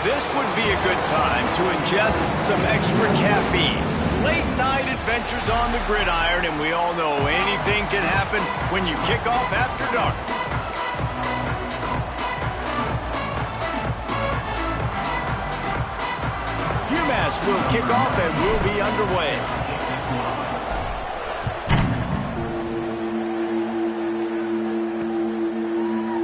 This would be a good time to ingest some extra caffeine. Late night adventures on the gridiron, and we all know anything can happen when you kick off after dark. UMass will kick off and will be underway.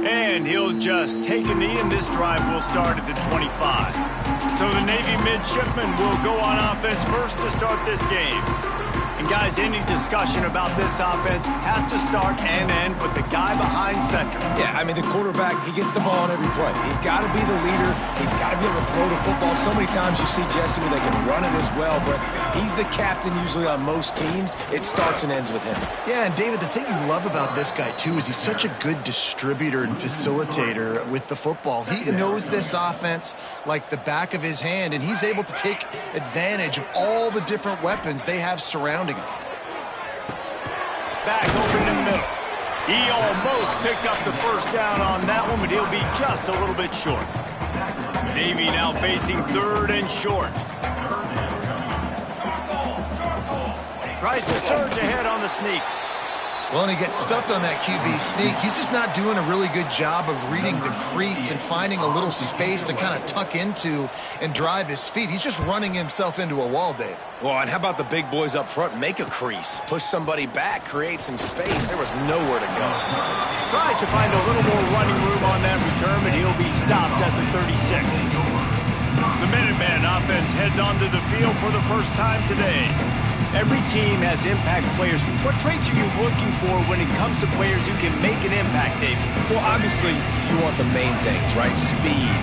And he'll just take a knee, and this drive will start at the 25. So the Navy midshipman will go on offense first to start this game. And guys, any discussion about this offense has to start and end with the guy behind center. Yeah, I mean, the quarterback, he gets the ball on every play. He's got to be the leader. He's got to be able to throw the football. So many times you see Jesse where they can run it as well, but he's the captain usually on most teams. It starts and ends with him. Yeah, and David, the thing you love about this guy, too, is he's such a good distributor and facilitator with the football. He knows this offense like the back of his hand, and he's able to take advantage of all the different weapons they have surrounding him. Back over in the middle. He almost picked up the first down on that one, but he'll be just a little bit short. Navy now facing third and short. Tries to surge ahead on the sneak. Well, and he gets stuffed on that QB sneak. He's just not doing a really good job of reading the crease and finding a little space to kind of tuck into and drive his feet. He's just running himself into a wall, Dave. Well, and how about the big boys up front? Make a crease. Push somebody back. Create some space. There was nowhere to go. Tries to find a little more running room on that return, but he'll be stopped at the 36. The Minuteman offense heads onto the field for the first time today. Every team has impact players. What traits are you looking for when it comes to players who can make an impact, David? Well, obviously, you want the main things, right? Speed,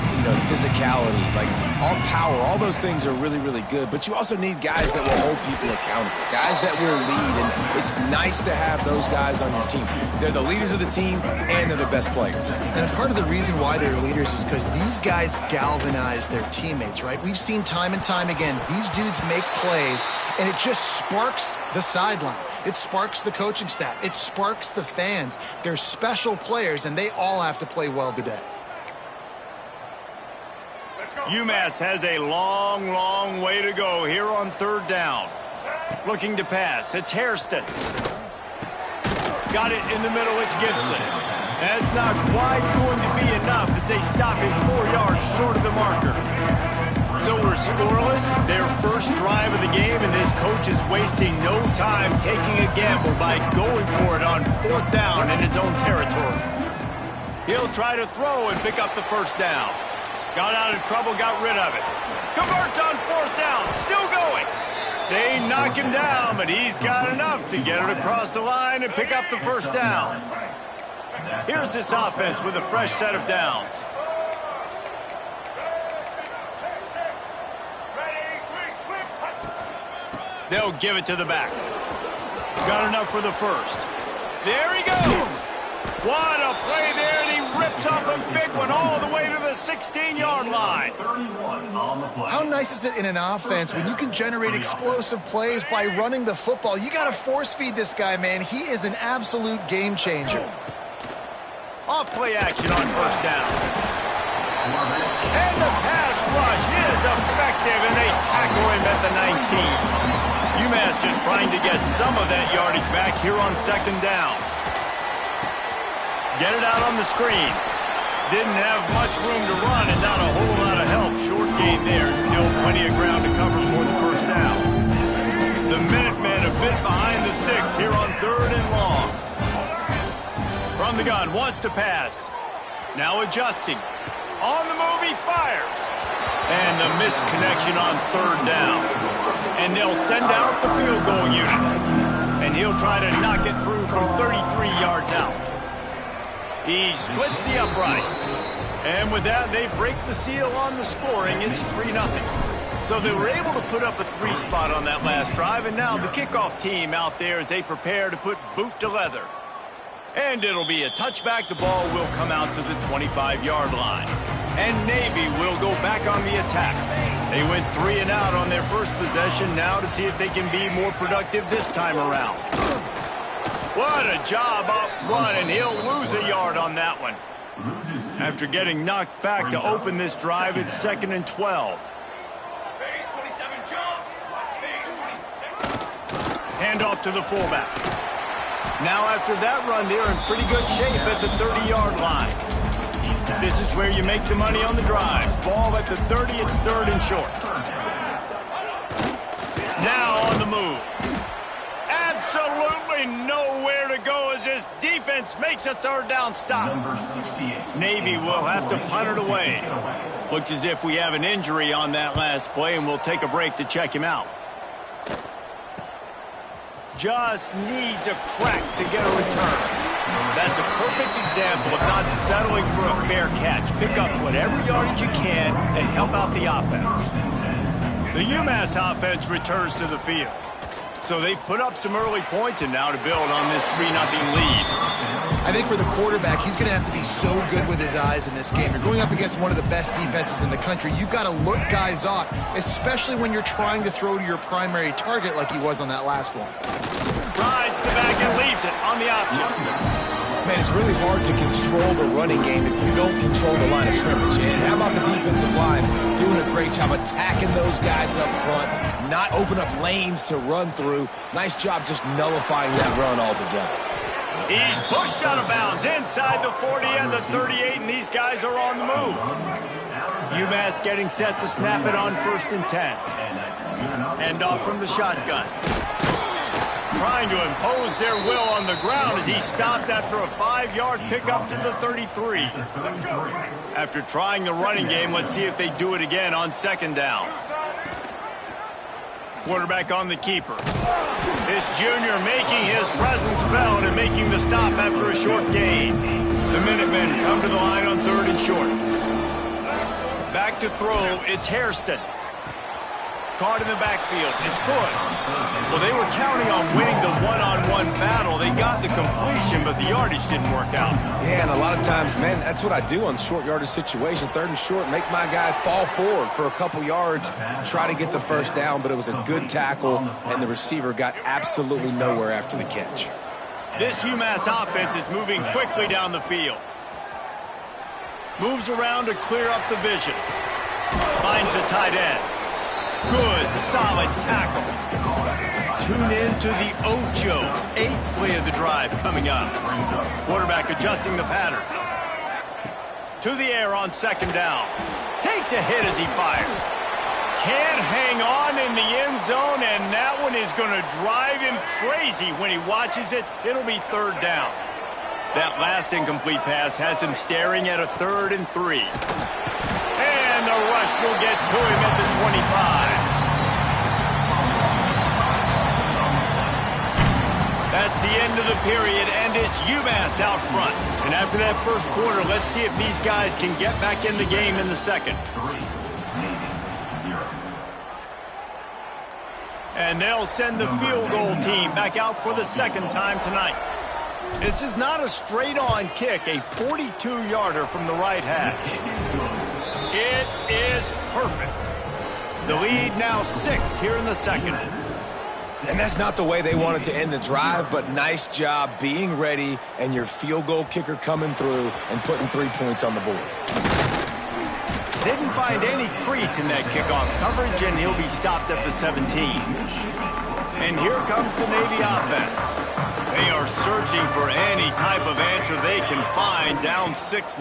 physicality, like all power. All those things are really, really good. But you also need guys that will hold people accountable, guys that will lead. And it's nice to have those guys on your team. They're the leaders of the team, and they're the best players. And part of the reason why they're leaders is because these guys galvanize their teammates, right? We've seen time and time again, these dudes make plays, and it just sparks the sideline. It sparks the coaching staff. It sparks the fans. They're special players, and they all have to play well today. UMass has a long, long way to go here on third down. Looking to pass. It's Hairston. Got it in the middle. It's Gibson. That's not quite going to be enough as they stop him 4 yards short of the marker. So we're scoreless, their first drive of the game, and this coach is wasting no time taking a gamble by going for it on fourth down in his own territory. He'll try to throw and pick up the first down. Got out of trouble, got rid of it. Converts on fourth down, still going. They knock him down, but he's got enough to get it across the line and pick up the first down. Here's this offense with a fresh set of downs. They'll give it to the back. Got enough for the first. There he goes. What a play there, and he rips off a big one all the way to the 16-yard line. How nice is it in an offense when you can generate explosive plays by running the football? You got to force feed this guy, man. He is an absolute game changer. Off play action on first down. And the pass rush is effective, and they tackle him at the 19. UMass just trying to get some of that yardage back here on second down. Get it out on the screen. Didn't have much room to run and not a whole lot of help. Short gain there and still plenty of ground to cover for the first down. The Minutemen a bit behind the sticks here on third and long. From the gun, wants to pass. Now adjusting. On the move, he fires. And the missed connection on third down. And they'll send out the field goal unit. And he'll try to knock it through from 33 yards out. He splits the uprights. And with that, they break the seal on the scoring. It's 3-0. So they were able to put up a 3 spot on that last drive. And now the kickoff team out there as they prepare to put boot to leather. And it'll be a touchback. The ball will come out to the 25-yard line. And Navy will go back on the attack. They went 3 and out on their first possession, now to see if they can be more productive this time around. What a job up front, and he'll lose a yard on that one. After getting knocked back to open this drive, it's 2nd and 12. Handoff to the fullback. Now after that run, they're in pretty good shape at the 30-yard line. This is where you make the money on the drives. Ball at the 30, it's 3rd and short. Now on the move. Absolutely nowhere to go as this defense makes a 3rd down stop. Navy will have to punt it away. Looks as if we have an injury on that last play, and we'll take a break to check him out. Just needs a crack to get a return. That's a perfect example of not settling for a fair catch. Pick up whatever yardage you can and help out the offense. The UMass offense returns to the field. So they've put up some early points, and now to build on this 3-0 lead. I think for the quarterback, he's going to have to be so good with his eyes in this game. You're going up against one of the best defenses in the country. You've got to look guys off, especially when you're trying to throw to your primary target like he was on that last one. Rides the back and leaves it on the option. Man, it's really hard to control the running game if you don't control the line of scrimmage. And how about the defensive line doing a great job attacking those guys up front, not open up lanes to run through. Nice job just nullifying that run altogether. He's pushed out of bounds inside the 40 and the 38, and these guys are on the move. UMass getting set to snap it on 1st and 10. Hand off from the shotgun. Trying to impose their will on the ground as he stopped after a 5-yard pickup to the 33. After trying the running game, let's see if they do it again on 2nd down. Quarterback on the keeper. This junior making his presence felt and making the stop after a short gain. The Minutemen come to the line on 3rd and short. Back to throw, it's Hairston. Caught in the backfield. It's good. Well, they were counting on winning the one-on-one battle. They got the completion, but the yardage didn't work out. Yeah, and a lot of times, man, that's what I do on short yardage situation. 3rd and short, make my guy fall forward for a couple yards, try to get the 1st down, but it was a good tackle, and the receiver got absolutely nowhere after the catch. This UMass offense is moving quickly down the field. Moves around to clear up the vision. Finds the tight end. Good, solid tackle. Tune in to the Ocho. 8th play of the drive coming up. Quarterback adjusting the pattern. To the air on 2nd down. Takes a hit as he fires. Can't hang on in the end zone, and that one is going to drive him crazy when he watches it. It'll be 3rd down. That last incomplete pass has him staring at a 3rd and 3. And the rush will get to him at the 25. That's the end of the period, and it's UMass out front. And after that first quarter, let's see if these guys can get back in the game in the second. And they'll send the field goal team back out for the 2nd time tonight. This is not a straight-on kick, a 42-yarder from the right hash. It is perfect. The lead now 6 here in the second. And that's not the way they wanted to end the drive, but nice job being ready and your field goal kicker coming through and putting 3 points on the board. Didn't find any crease in that kickoff coverage, and he'll be stopped at the 17. And here comes the Navy offense. They are searching for any type of answer they can find, down 6-0.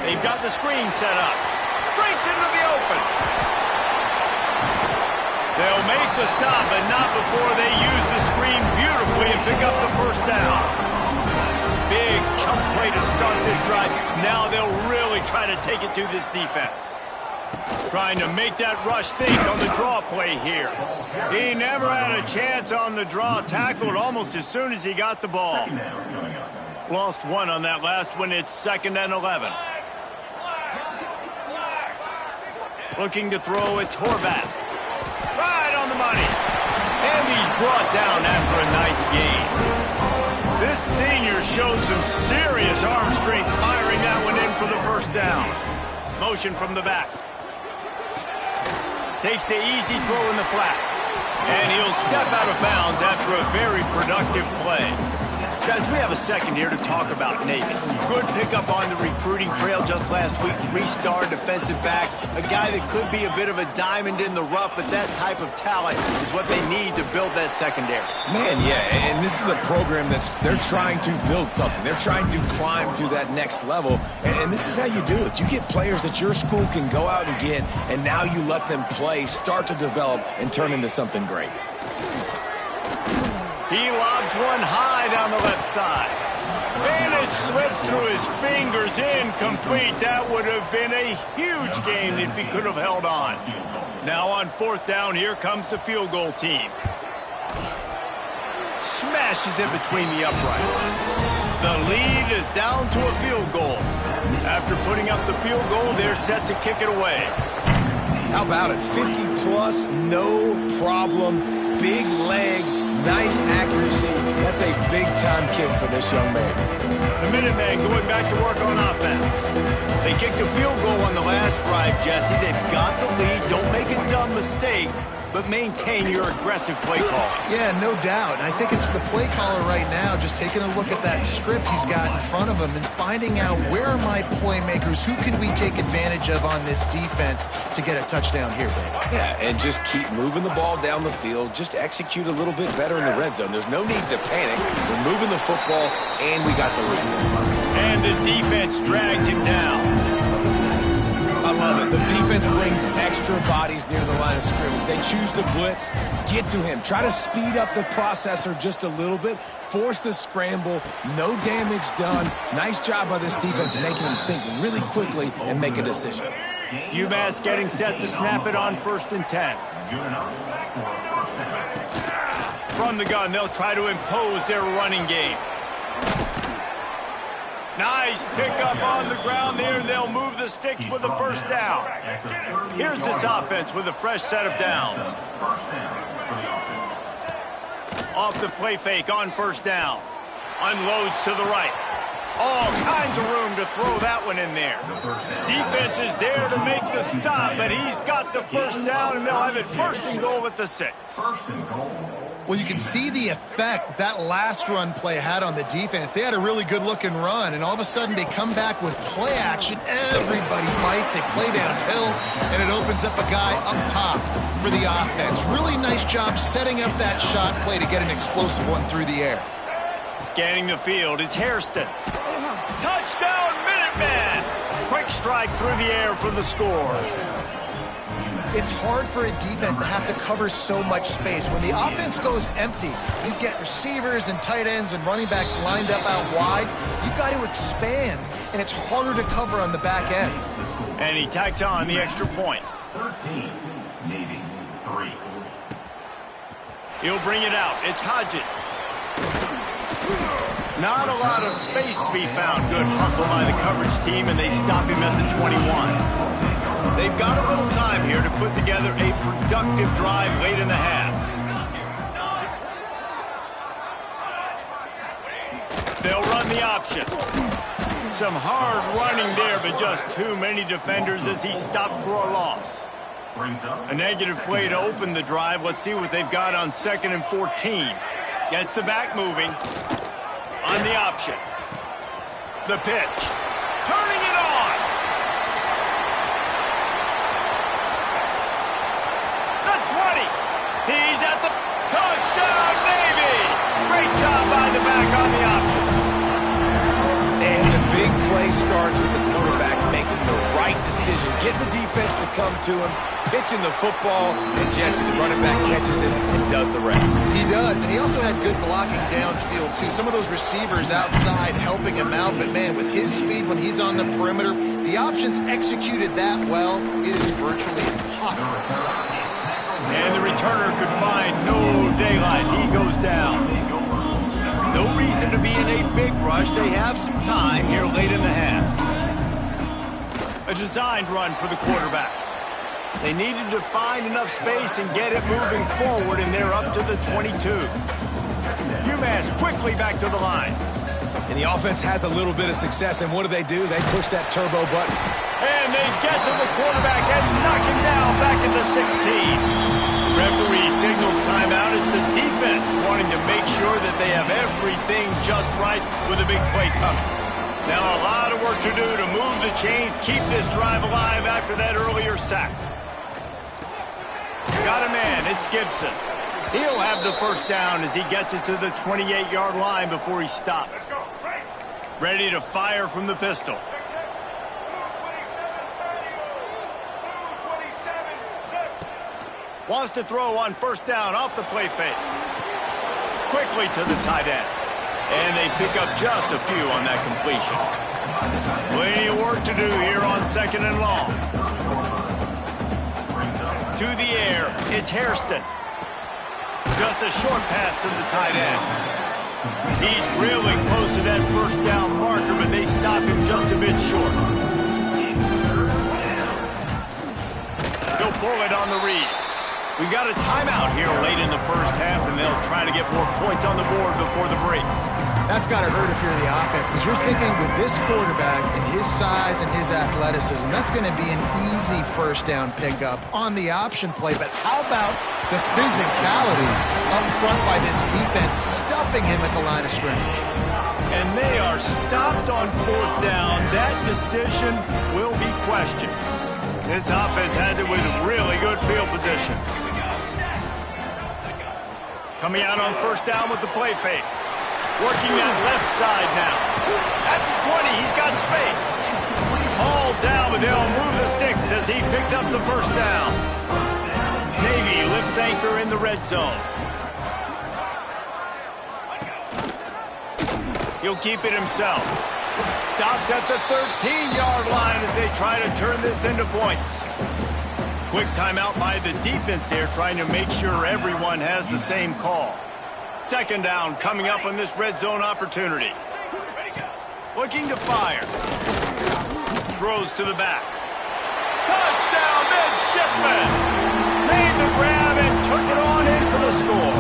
They've got the screen set up. Breaks into the open. They'll make the stop, but not before they use the screen beautifully and pick up the 1st down. Big chunk play to start this drive. Now they'll really try to take it to this defense. Trying to make that rush think on the draw play here. He never had a chance on the draw. Tackled almost as soon as he got the ball. Lost 1 on that last one. It's 2nd and 11. Looking to throw, it's Horvath. Right on the money. And he's brought down after a nice gain. This senior showed some serious arm strength firing that one in for the 1st down. Motion from the back. Takes the easy throw in the flat. And he'll step out of bounds after a very productive play. Guys, we have a second here to talk about Navy. Good pickup on the recruiting trail just last week. Three-star defensive back. A guy that could be a bit of a diamond in the rough, but that type of talent is what they need to build that secondary. Man, yeah, and this is a program they're trying to build something. They're trying to climb to that next level, and this is how you do it. You get players that your school can go out and get, and now you let them play, start to develop, and turn into something great. He lobs one high down the left side. And it slips through his fingers, incomplete. That would have been a huge gain if he could have held on. Now on fourth down, here comes the field goal team. Smashes it between the uprights. The lead is down to a field goal. After putting up the field goal, they're set to kick it away. How about it? 50 plus, no problem. Big leg. Nice accuracy. That's a big-time kick for this young man. The Minutemen going back to work on offense. They kicked a field goal on the last drive, Jesse. They've got the lead. Don't make a dumb mistake, but maintain your aggressive play call. Yeah, no doubt. And I think it's for the play caller right now, just taking a look at that script he's got in front of him and finding out where are my playmakers, who can we take advantage of on this defense to get a touchdown here, Dave. Yeah, and just keep moving the ball down the field. Just execute a little bit better in the red zone. There's no need to panic. We're moving the football, and we got the lead. And the defense drags him down. I love it. The defense brings extra bodies near the line of scrimmage. They choose to blitz, get to him, try to speed up the processor just a little bit, force the scramble, no damage done. Nice job by this defense making him think really quickly and make a decision. UMass getting set to snap it on 1st and 10. From the gun, they'll try to impose their running game. Nice pickup on the ground there, and they'll move the sticks with the first down. Here's this offense with a fresh set of downs. Off the play fake on 1st down. Unloads to the right. All kinds of room to throw that one in there. Defense is there to make the stop, but he's got the first down, and they'll have it 1st and goal at the 6. Well, you can see the effect that last run play had on the defense. They had a really good-looking run, and all of a sudden they come back with play action. Everybody fights. They play downhill, and it opens up a guy up top for the offense. Really nice job setting up that shot play to get an explosive one through the air. Scanning the field, it's Hairston. Touchdown, Minutemen! Quick strike through the air for the score. It's hard for a defense to have to cover so much space. When the offense goes empty, you get receivers and tight ends and running backs lined up out wide. You've got to expand, and it's harder to cover on the back end. And he tacks on the extra point. 13, Navy 3. He'll bring it out. It's Hodges. Not a lot of space to be found. Good hustle by the coverage team, and they stop him at the 21. They've got a little time here to put together a productive drive late in the half. They'll run the option. Some hard running there, but just too many defenders as he stopped for a loss. A negative play to open the drive. Let's see what they've got on 2nd and 14. Gets the back moving. On the option. The pitch. Turning it on. The 20. He's at the touchdown, Navy. Great job by the back on the option. And the big play starts with the quarterback making the right decision, getting the defense to come to him, pitching the football, and Jesse, the running back, catches it and does the rest. He does, and he also had good blocking downfield, too. Some of those receivers outside helping him out, but, man, with his speed when he's on the perimeter, the options executed that well, it is virtually impossible to stop. And the returner could find no daylight. He goes down. No reason to be in a big rush. They have some time here late in the half. A designed run for the quarterback. They needed to find enough space and get it moving forward, and they're up to the 22. UMass quickly back to the line. And the offense has a little bit of success, and what do? They push that turbo button. And they get to the quarterback and knock him down back at the 16. Referee signals timeout as the defense wanting to make sure that they have every everything just right with a big play coming. Now a lot of work to do to move the chains, keep this drive alive after that earlier sack. Got a man, it's Gibson. He'll have the first down as he gets it to the 28-yard line before he stopped. Ready to fire from the pistol. Wants to throw on first down off the play fake. Quickly to the tight end. And they pick up just a few on that completion. Plenty of work to do here on second and long. To the air, it's Hairston. Just a short pass to the tight end. He's really close to that first down marker, but they stop him just a bit short. He'll pull it on the read. We got a timeout here late in the first half, and they'll try to get more points on the board before the break. That's got to hurt if you're the offense, because you're thinking with this quarterback and his size and his athleticism, that's going to be an easy first down pickup on the option play. But how about the physicality up front by this defense, stuffing him at the line of scrimmage? And they are stopped on fourth down. That decision will be questioned. This offense has it with really good field position. Coming out on first down with the play fake. Working that left side now. At the 20, he's got space. All down, but they'll move the sticks as he picks up the first down. Navy lifts anchor in the red zone. He'll keep it himself. Stopped at the 13-yard line as they try to turn this into points. Quick timeout by the defense there, trying to make sure everyone has the same call. Second down coming up on this red zone opportunity. Looking to fire. Throws to the back. Touchdown, midshipman! Made the grab and took it on in for the score.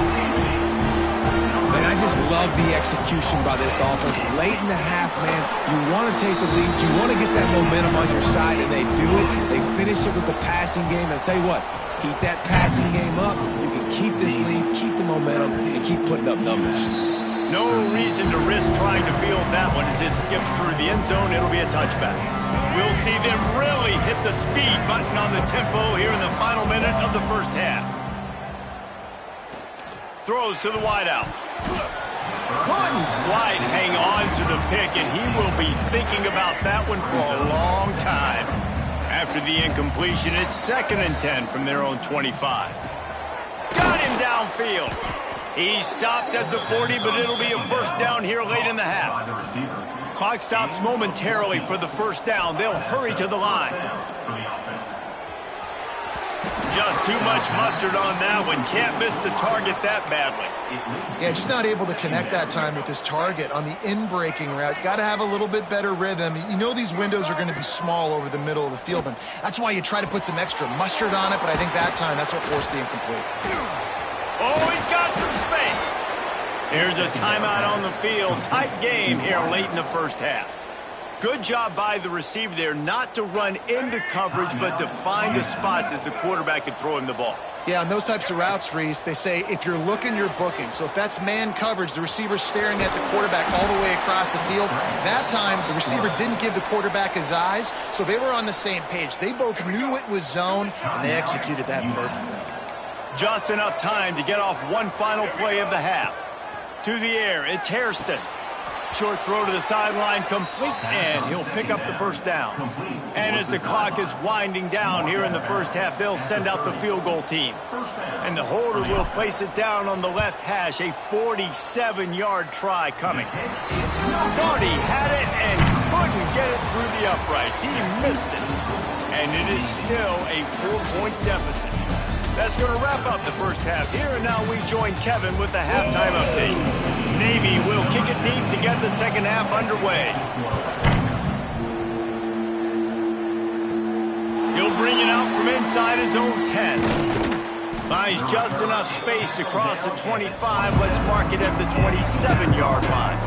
Man, I just love the execution by this offense. Late in the half, man, you want to take the lead. You want to get that momentum on your side, and they do it. They finish it with the passing game. I'll tell you what, keep that passing game up. You can keep this lead, keep the momentum, and keep putting up numbers. No reason to risk trying to field that one as it skips through the end zone. It'll be a touchback. We'll see them really hit the speed button on the tempo here in the final minute of the first half. Throws to the wideout. Couldn't quite hang on to the pick, and he will be thinking about that one for a long time. After the incompletion, it's 2nd and 10 from their own 25. Got him downfield. He stopped at the 40, but it'll be a first down here late in the half. Clock stops momentarily for the first down. They'll hurry to the line. Just too much mustard on that one. Can't miss the target that badly. Yeah, just not able to connect that time with his target on the in-breaking route. Got to have a little bit better rhythm. You know these windows are going to be small over the middle of the field, and that's why you try to put some extra mustard on it, but I think that time that's what forced the incomplete. Oh, he's got some space. There's a timeout on the field. Tight game here late in the first half. Good job by the receiver there not to run into coverage, but to find a spot that the quarterback could throw him the ball. Yeah, on those types of routes, Reese, they say if you're looking, you're booking. So if that's man coverage, the receiver's staring at the quarterback all the way across the field. That time, the receiver didn't give the quarterback his eyes, so they were on the same page. They both knew it was zone, and they executed that perfectly. Just enough time to get off one final play of the half. To the air, it's Hairston. Short throw to the sideline, complete, and he'll pick up the first down. And as the clock is winding down here in the first half, they'll send out the field goal team. And the holder will place it down on the left hash, a 47-yard try coming. Thought he had it and couldn't get it through the uprights. He missed it. And it is still a 4-point deficit. That's going to wrap up the first half here, and now we join Kevin with the halftime update. Navy will kick it deep to get the second half underway. He'll bring it out from inside his own 10. Finds just enough space to cross the 25. Let's mark it at the 27-yard line.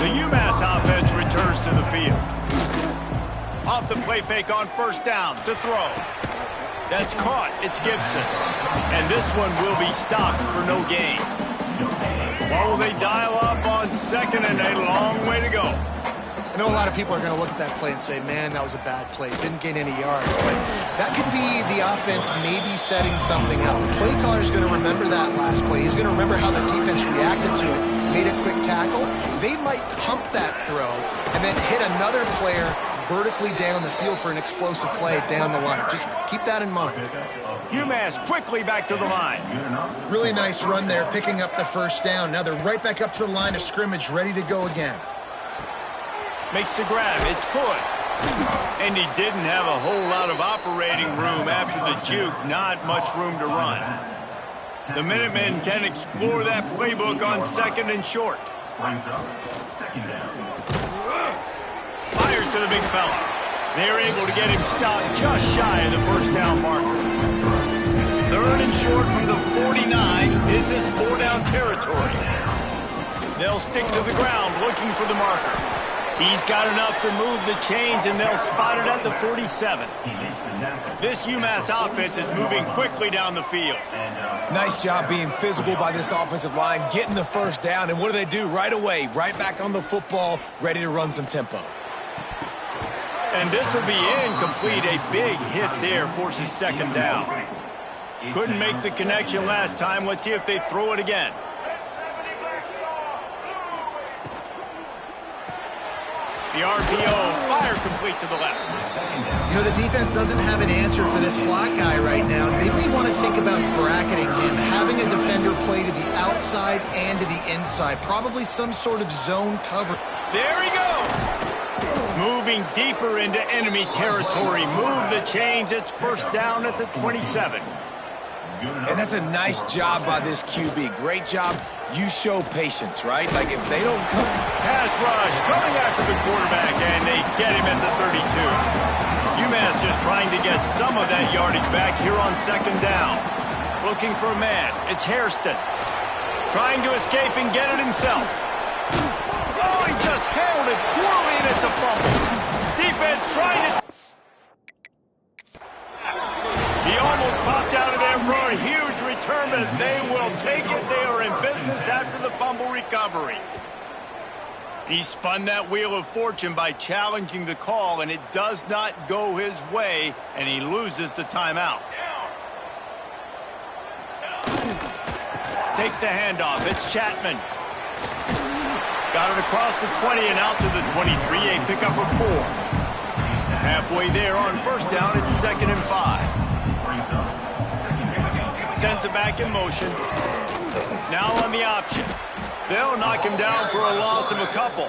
The UMass offense returns to the field. Off the play fake on first down to throw. That's caught. It's Gibson. And this one will be stopped for no gain. What will they dial up on second and a long way to go? I know a lot of people are going to look at that play and say, man, that was a bad play. Didn't gain any yards. But that could be the offense maybe setting something up. The play caller is going to remember that last play. He's going to remember how the defense reacted to it, made a quick tackle. They might pump that throw and then hit another player vertically down the field for an explosive play down the line. Just keep that in mind. UMass quickly back to the line. Really nice run there, picking up the first down. Now they're right back up to the line of scrimmage, ready to go again. Makes the grab. It's good. And he didn't have a whole lot of operating room after the juke. Not much room to run. The Minutemen can explore that playbook on second and short. Fires to the big fella. They're able to get him stopped just shy of the first down marker. Third and short from the 49. Is this 4-down territory? They'll stick to the ground looking for the marker. He's got enough to move the chains, and they'll spot it at the 47. This UMass offense is moving quickly down the field. Nice job being physical by this offensive line, getting the first down, and what do? Right away, right back on the football, ready to run some tempo. And this will be incomplete. A big hit there forces second down. Couldn't make the connection last time. Let's see if they throw it again. The RPO, fire complete to the left. You know, the defense doesn't have an answer for this slot guy right now. They may want to think about bracketing him, having a defender play to the outside and to the inside. Probably some sort of zone cover. There he goes. Moving deeper into enemy territory. Move the chains. It's first down at the 27. And that's a nice job by this QB. Great job. You show patience, right? Like if they don't come. Pass rush coming after the quarterback, and they get him at the 32. UMass just trying to get some of that yardage back here on second down. Looking for a man. It's Hairston. Trying to escape and get it himself. Oh, he just handled it poorly, and it's a fumble. Defense trying to... He almost popped out of there for a huge return, but they will take it. They are in business after the fumble recovery. He spun that wheel of fortune by challenging the call, and it does not go his way, and he loses the timeout. Takes the handoff. It's Chapman. Got it across the 20 and out to the 23. A pickup of 4. Halfway there on first down, it's 2nd and 5. Sends it back in motion. Now on the option. They'll knock him down for a loss of a couple.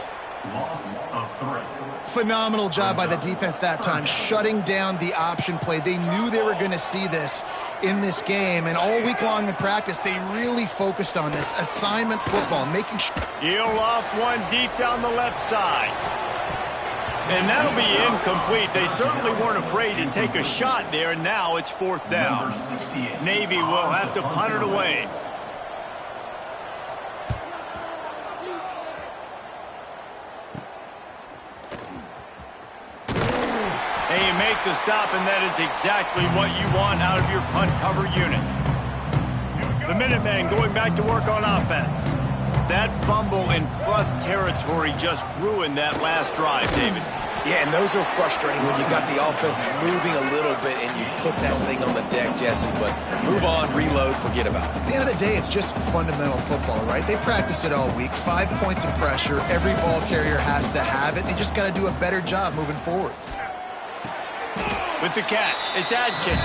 Phenomenal job by the defense that time, shutting down the option play. They knew they were going to see this in this game, and all week long in practice, they really focused on this assignment football, making sure. He'll loft one deep down the left side. And that'll be incomplete. They certainly weren't afraid to take a shot there. Now it's 4th down. Navy will have to punt it away. And you make the stop, and that is exactly what you want out of your punt cover unit. The Minutemen going back to work on offense. That fumble in plus territory just ruined that last drive, David. Yeah, and those are frustrating when you got the offense moving a little bit and you put that thing on the deck, Jesse. But move on, reload, forget about it. At the end of the day, it's just fundamental football, right? They practice it all week. 5 points of pressure. Every ball carrier has to have it. They just got to do a better job moving forward. With the catch, it's Adkins.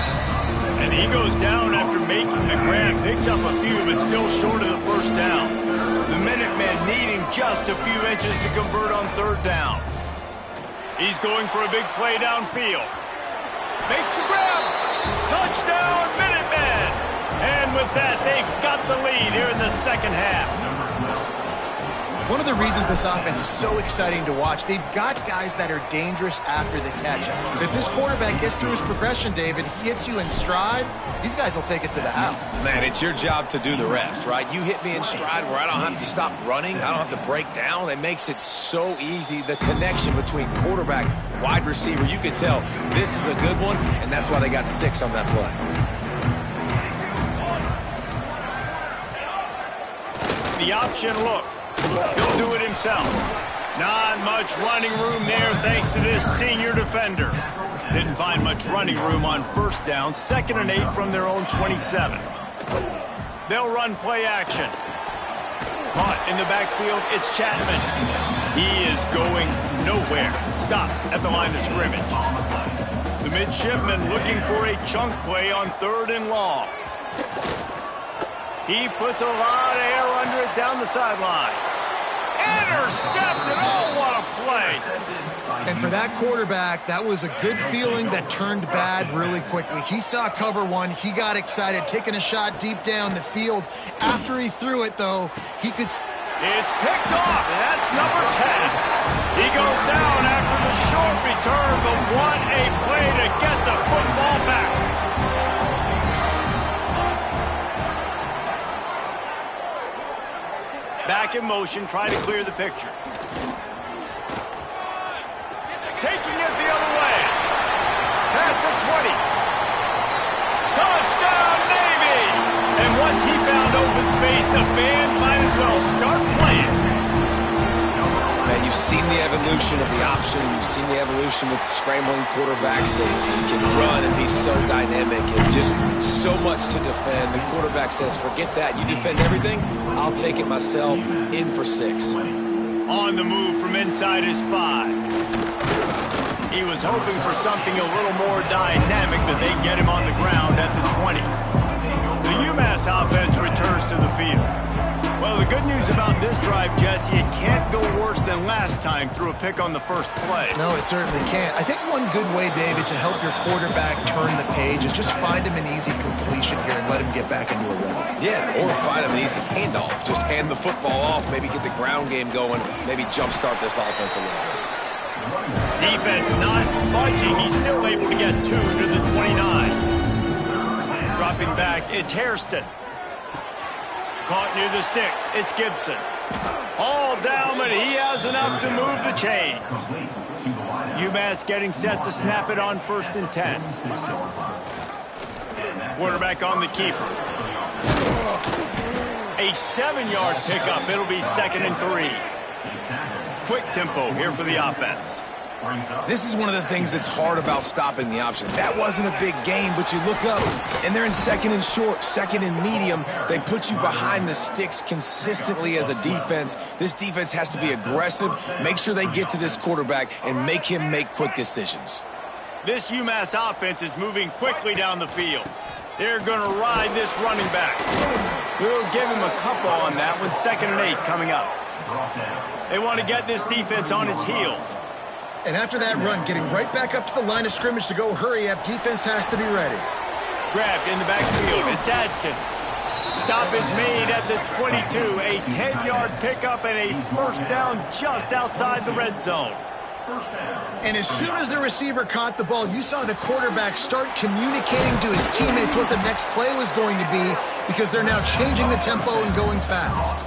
And he goes down after making the grab. Picks up a few, but still short of the first down. The Minutemen needing just a few inches to convert on 3rd down. He's going for a big play downfield. Makes the grab. Touchdown, Minutemen. And with that, they've got the lead here in the second half. One of the reasons this offense is so exciting to watch, they've got guys that are dangerous after the catch. If this quarterback gets through his progression, David, he hits you in stride, these guys will take it to the house. Man, it's your job to do the rest, right? You hit me in stride where I don't have to stop running. I don't have to break down. It makes it so easy. The connection between quarterback, wide receiver, you can tell this is a good one, and that's why they got 6 on that play. The option look. He'll do it himself. Not much running room there thanks to this senior defender. Didn't find much running room on first down. 2nd and 8 from their own 27. They'll run play action. Caught in the backfield, it's Chapman. He is going nowhere. Stopped at the line of scrimmage. The midshipman looking for a chunk play on 3rd and long. He puts a lot of air under it down the sideline. Intercepted! Oh, what a play! And for that quarterback, that was a good feeling that turned bad really quickly. He saw cover one. He got excited, taking a shot deep down the field. After he threw it, though, he could... It's picked off, and that's number 10. He goes down after the short return, but what a play to get the football back. Back in motion, try to clear the picture. Taking it the other way. Past the 20. Touchdown, Navy! And once he found open space, the band might as well start playing. Man, you've seen the evolution of the option. You've seen the evolution with scrambling quarterbacks that can run and be so dynamic and just so much to defend. The quarterback says, forget that. You defend everything, I'll take it myself. In for 6. On the move from inside his 5. He was hoping for something a little more dynamic that they get him on the ground at the 20. The UMass offense returns to the field. Well, the good news about this drive, Jesse, it can't go worse than last time through a pick on the first play. No, it certainly can't. I think one good way, David, to help your quarterback turn the page is just find him an easy completion here and let him get back into a rhythm. Yeah, or find him an easy handoff. Just hand the football off, maybe get the ground game going, maybe jumpstart this offense a little bit. Defense not budging. He's still able to get 2 to the 29. Dropping back, it's Hairston. Caught near the sticks. It's Gibson. All down, but he has enough to move the chains. UMass getting set to snap it on 1st and 10. Quarterback on the keeper. A 7-yard pickup. It'll be 2nd and 3. Quick tempo here for the offense. This is one of the things that's hard about stopping the option. That wasn't a big gain, but you look up, and they're in 2nd and short, 2nd and medium. They put you behind the sticks consistently as a defense. This defense has to be aggressive, make sure they get to this quarterback, and make him make quick decisions. This UMass offense is moving quickly down the field. They're going to ride this running back. We'll give him a couple on that one. 2nd and 8 coming up. They want to get this defense on its heels. And after that run, getting right back up to the line of scrimmage to go hurry up, defense has to be ready. Grabbed in the backfield, it's Adkins. Stop is made at the 22. A 10-yard pickup and a 1st down just outside the red zone. And as soon as the receiver caught the ball, you saw the quarterback start communicating to his teammates what the next play was going to be because they're now changing the tempo and going fast.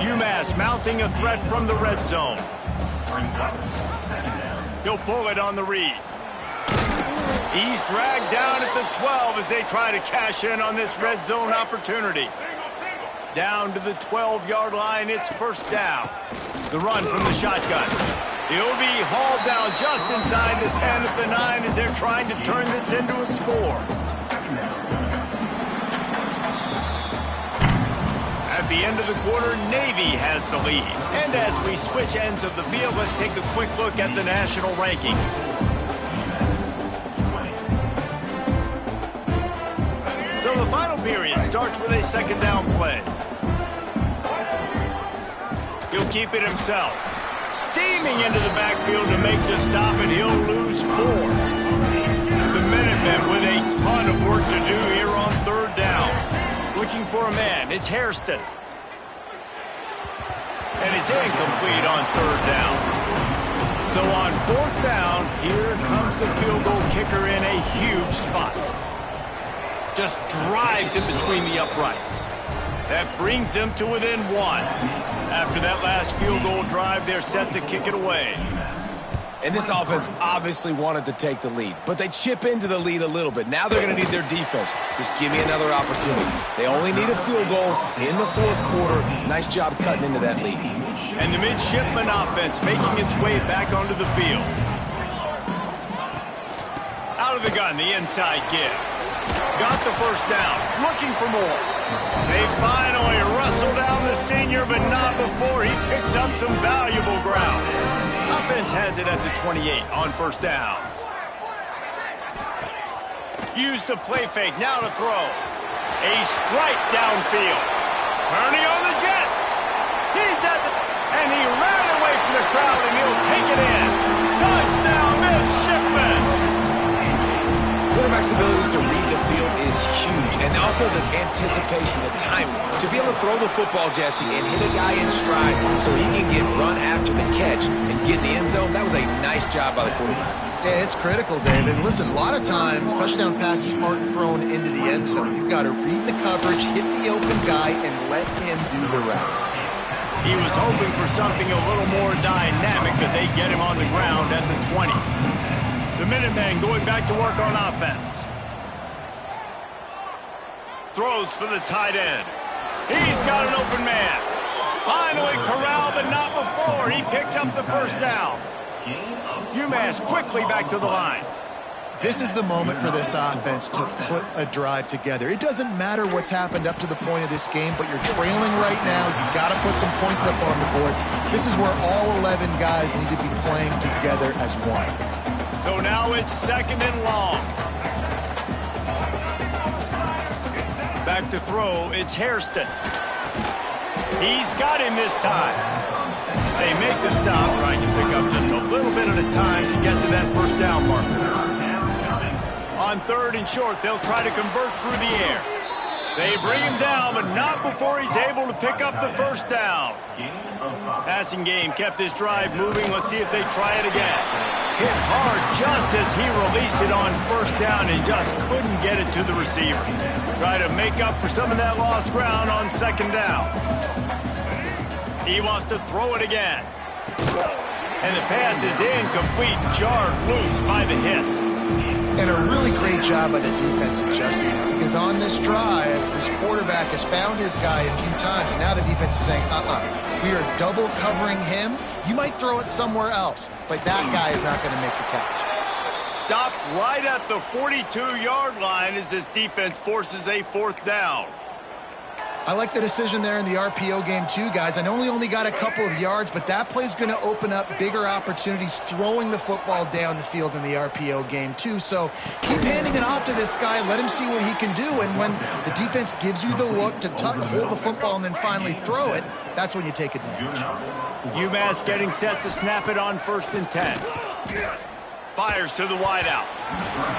UMass mounting a threat from the red zone. He'll pull it on the read. He's dragged down at the 12 as they try to cash in on this red zone opportunity. Down to the 12-yard line, it's 1st down. The run from the shotgun. He'll be hauled down just inside the 10 at the 9 as they're trying to turn this into a score. At the end of the quarter, Navy has the lead. And as we switch ends of the field, let's take a quick look at the national rankings. So the final period starts with a 2nd down play. He'll keep it himself. Steaming into the backfield to make the stop, and he'll lose 4. The Minutemen with a ton of work to do here on 3rd down. Looking for a man, it's Hairston. And it's incomplete on 3rd down. So on 4th down, here comes the field goal kicker in a huge spot. Just drives it between the uprights. That brings them to within 1. After that last field goal drive, they're set to kick it away. And this offense obviously wanted to take the lead, but they chip into the lead a little bit. Now they're going to need their defense. Just give me another opportunity. They only need a field goal in the fourth quarter. Nice job cutting into that lead. And the midshipman offense making its way back onto the field. Out of the gun, the inside give. Got the first down, looking for more. They finally wrestle down the senior, but not before he picks up some valuable ground. Offense has it at the 28 on first down. Use the play fake, now to throw. A strike downfield. Turning on the Jets. He's at the... And he ran away from the crowd, and he'll take it in. Touchdown, midshipman. Quarterback's abilities to read the field is huge, and also the anticipation, the timing. To be able to throw the football, Jesse, and hit a guy in stride so he can get run after the catch and get in the end zone, that was a nice job by the quarterback. Yeah, it's critical, David. Listen, a lot of times touchdown passes aren't thrown into the end zone. You've got to read the coverage, hit the open guy, and let him do the rest. He was hoping for something a little more dynamic, but they get him on the ground at the 20. The Minutemen going back to work on offense. Throws for the tight end. He's got an open man. Finally corralled, but not before. He picks up the first down. UMass quickly back to the line. This is the moment for this offense to put a drive together. It doesn't matter what's happened up to the point of this game, but you're trailing right now. You've got to put some points up on the board. This is where all 11 guys need to be playing together as one. So now it's second and long. Back to throw, it's Hairston. He's got him this time. They make the stop, trying to pick up just a little bit at a time to get to that first down marker. On third and short, they'll try to convert through the air. They bring him down, but not before he's able to pick up the first down. Passing game kept this drive moving. Let's see if they try it again. Hit hard just as he released it on first down and just couldn't get it to the receiver. Try to make up for some of that lost ground on second down. He wants to throw it again. And the pass is incomplete, jarred loose by the hit. And a really great job by the defense adjusting, because on this drive, this quarterback has found his guy a few times, and now the defense is saying, we are double covering him. You might throw it somewhere else, but that guy is not going to make the catch. Stopped right at the 42-yard line as this defense forces a fourth down. I like the decision there in the RPO game too, guys. I know he only got a couple of yards, but that play's going to open up bigger opportunities throwing the football down the field in the RPO game too. So keep handing it off to this guy. Let him see what he can do. And when the defense gives you the look to hold the football and then finally throw it, that's when you take advantage. UMass getting set to snap it on first and 10. Fires to the wideout.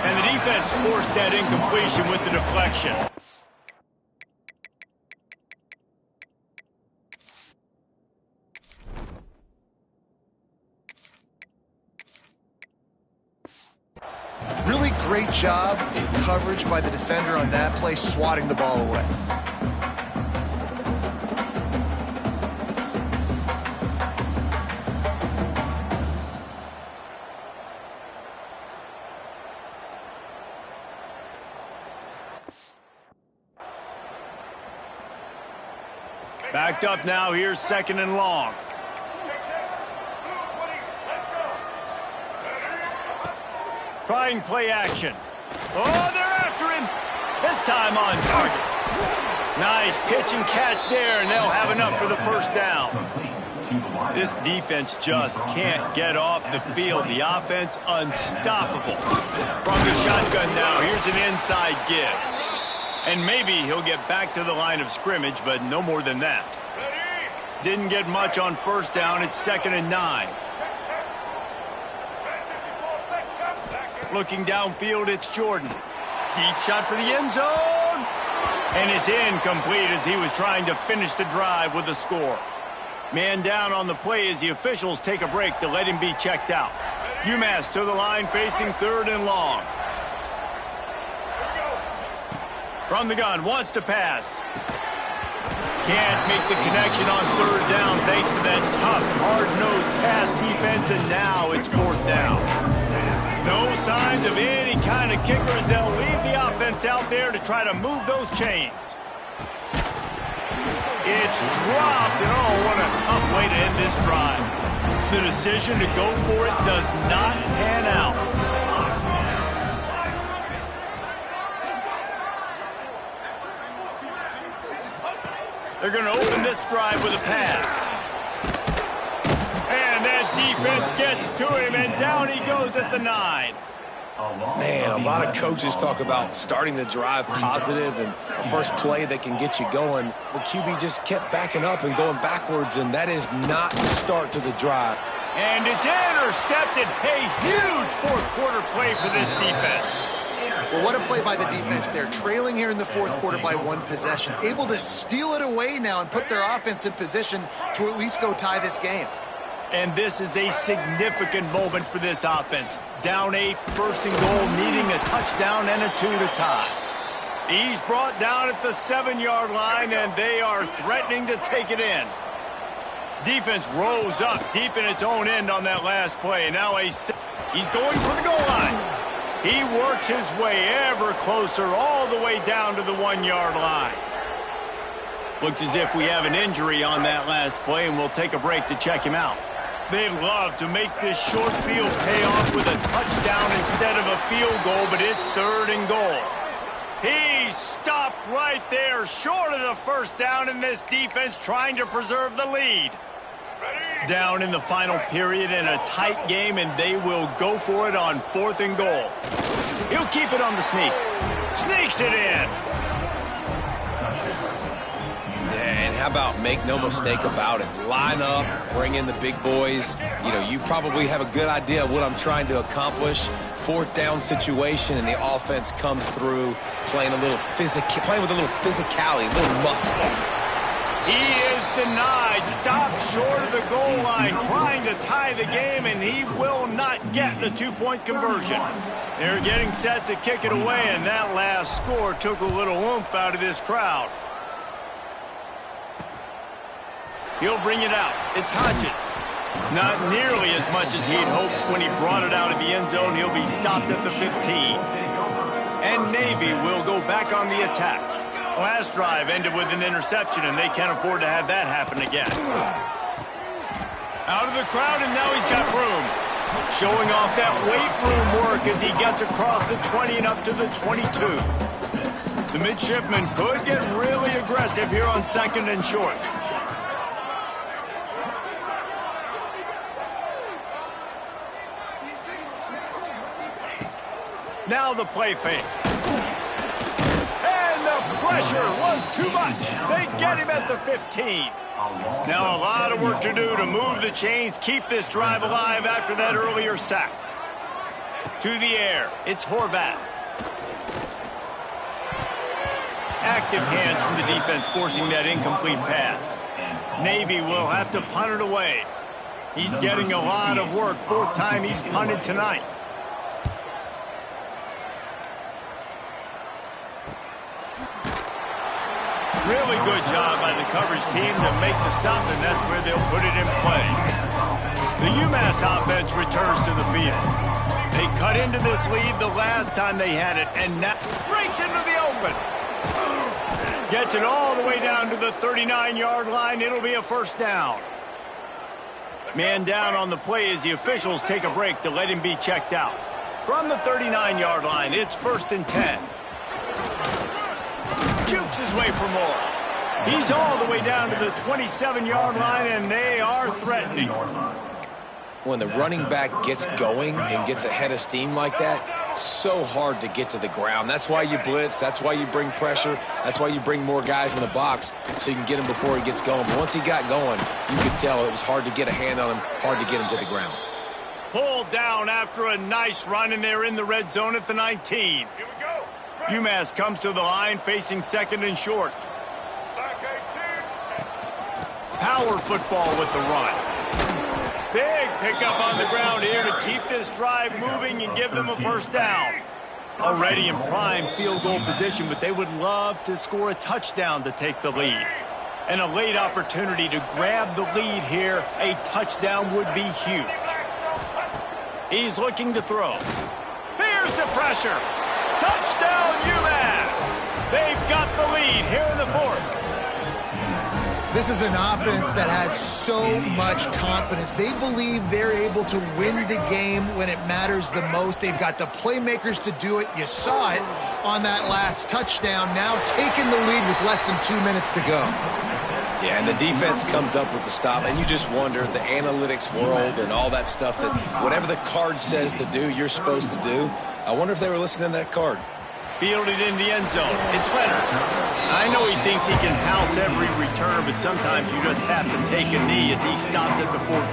And the defense forced that incompletion with the deflection. Really great job in coverage by the defender on that play, swatting the ball away. Backed up now, here's second and long. Trying play action. Oh, they're after him. This time on target. Nice pitch and catch there, and they'll have enough for the first down. This defense just can't get off the field. The offense unstoppable. From the shotgun now, here's an inside give. And maybe he'll get back to the line of scrimmage, but no more than that. Didn't get much on first down. It's second and 9. Looking downfield, it's Jordan. Deep shot for the end zone. And it's incomplete as he was trying to finish the drive with a score. Man down on the play as the officials take a break to let him be checked out. UMass to the line facing third and long. From the gun, wants to pass. can't make the connection on third down thanks to that tough, hard-nosed pass defense, and now it's fourth down. No signs of any kind of kickers. They'll leave the offense out there to try to move those chains. It's dropped, and oh, what a tough way to end this drive. The decision to go for it does not pan out. They're going to open this drive with a pass. And that defense gets to him, and down he goes at the 9. Man, a lot of coaches talk about starting the drive positive and a first play that can get you going. The QB just kept backing up and going backwards, and that is not the start to the drive. And it's intercepted. A huge fourth-quarter play for this defense. Well, what a play by the defense there. Trailing here in the fourth quarter by 1 possession. Able to steal it away now and put their offense in position to at least go tie this game. And this is a significant moment for this offense. Down 8, first and goal, needing a touchdown and a 2 to tie. He's brought down at the 7-yard line, and they are threatening to take it in. Defense rose up deep in its own end on that last play. Now he's going for the goal line. He works his way ever closer all the way down to the 1-yard line. Looks as if we have an injury on that last play, and we'll take a break to check him out. They'd love to make this short field pay off with a touchdown instead of a field goal, but it's third and goal. He stopped right there, short of the first down, in this defense trying to preserve the lead. Down in the final period in a tight game, and they will go for it on fourth and goal. He'll keep it on the sneak. Sneaks it in. And how about make no mistake about it? Line up, bring in the big boys. You know, you probably have a good idea of what I'm trying to accomplish. Fourth down situation, and the offense comes through playing with a little physicality, a little muscle. He is denied, stopped short of the goal line, trying to tie the game, and he will not get the 2-point conversion. They're getting set to kick it away, and that last score took a little oomph out of this crowd. He'll bring it out. It's Hodges. Not nearly as much as he'd hoped when he brought it out of the end zone. He'll be stopped at the 15. And Navy will go back on the attack. Last drive ended with an interception, and they can't afford to have that happen again. Out of the crowd, and now he's got room. Showing off that weight room work as he gets across the 20 and up to the 22. The midshipman could get really aggressive here on second and short. Now the play fake. And the pressure was too much. They get him at the 15. Now a lot of work to do to move the chains, keep this drive alive after that earlier sack. To the air, it's Horvath. Active hands from the defense forcing that incomplete pass. Navy will have to punt it away. He's getting a lot of work. Fourth time he's punted tonight. Really good job by the coverage team to make the stop, and that's where they'll put it in play. The UMass offense returns to the field. They cut into this lead the last time they had it, and now breaks into the open. Gets it all the way down to the 39-yard line. It'll be a first down. Man down on the play as the officials take a break to let him be checked out. From the 39-yard line, it's first and 10. Jukes his way for more. He's all the way down to the 27-yard line, and they are threatening. When the running back gets going and gets ahead of steam like that, so hard to get to the ground. That's why you blitz. That's why you bring pressure. That's why you bring more guys in the box so you can get him before he gets going. But once he got going, you could tell it was hard to get a hand on him, hard to get him to the ground. Pulled down after a nice run, and they're in the red zone at the 19. UMass comes to the line facing second and short. Power football with the run. Big pickup on the ground here to keep this drive moving and give them a first down. Already in prime field goal position, but they would love to score a touchdown to take the lead. And a late opportunity to grab the lead here. A touchdown would be huge. He's looking to throw. Here's the pressure. Touchdown, UMass. They've got the lead here in the fourth. This is an offense that has so much confidence. They believe they're able to win the game when it matters the most. They've got the playmakers to do it. You saw it on that last touchdown. Now taking the lead with less than 2 minutes to go. Yeah, and the defense comes up with the stop, and you just wonder, the analytics world and all that stuff, that whatever the card says to do, you're supposed to do. I wonder if they were listening to that card. Fielded in the end zone. It's Leonard. I know he thinks he can house every return, but sometimes you just have to take a knee as he stopped at the 14.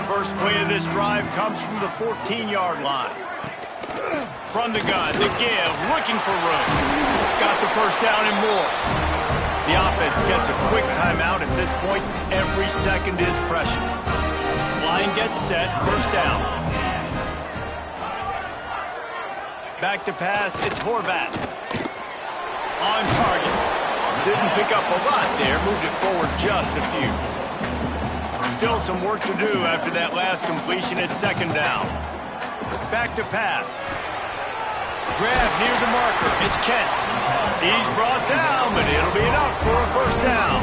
First play of this drive comes from the 14-yard line. From the gun, the give, looking for room. Got the first down and more. The offense gets a quick timeout at this point. Every second is precious. Line gets set, first down. Back to pass, it's Horvat. On target. Didn't pick up a lot there, moved it forward just a few. Still some work to do after that last completion at second down. Back to pass. Grab near the marker, it's Kent. He's brought down, but it'll be enough for a first down.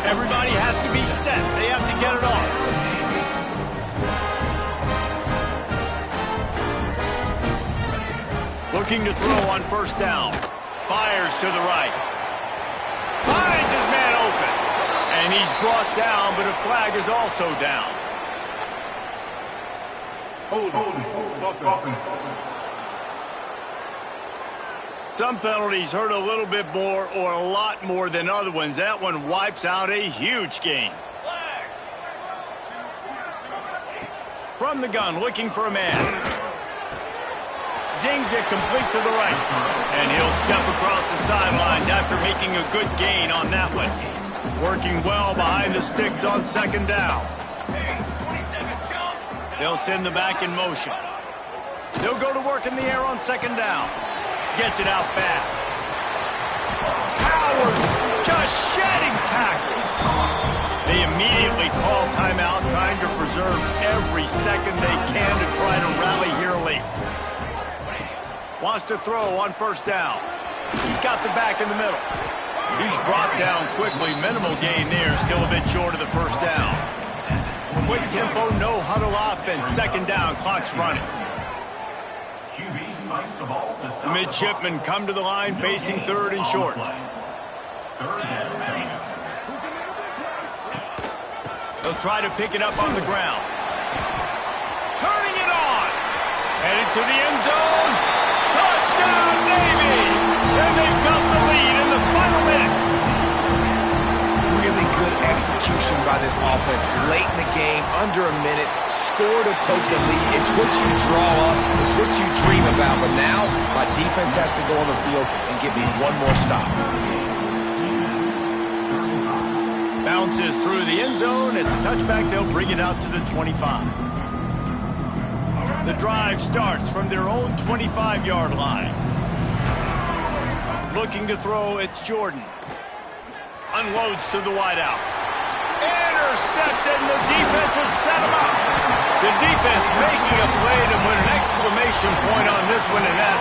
Everybody has to be set, they have to get it off. Looking to throw on first down. Fires to the right. Finds his man open. And he's brought down, but a flag is also down. Some penalties hurt a little bit more or a lot more than other ones. That one wipes out a huge game. From the gun, looking for a man. Zings it complete to the right. And he'll step across the sidelines after making a good gain on that one. Working well behind the sticks on second down. They'll send the back in motion. They'll go to work in the air on second down. Gets it out fast. Howard just shedding tackles. They immediately call timeout, trying to preserve every second they can to try to rally here late. Wants to throw on first down. He's got the back in the middle. He's brought down quickly. Minimal gain there. Still a bit short of the first down. Quick tempo, no huddle offense. Second down, clock's running. The midshipmen come to the line facing third and short. They'll try to pick it up on the ground. Turning it on. Headed to the end zone. Touchdown, Navy! And they've got the lead in the final minute. Really good execution by this offense. Late in the game, under a minute, score to take the lead. It's what you draw up. It's what you dream about. But now, my defense has to go on the field and give me one more stop. Bounces through the end zone. It's a touchback. They'll bring it out to the 25. The drive starts from their own 25-yard line. Looking to throw, it's Jordan. Unloads to the wideout. Intercepted, and the defense has set him up. The defense making a play to put an exclamation point on this one, and that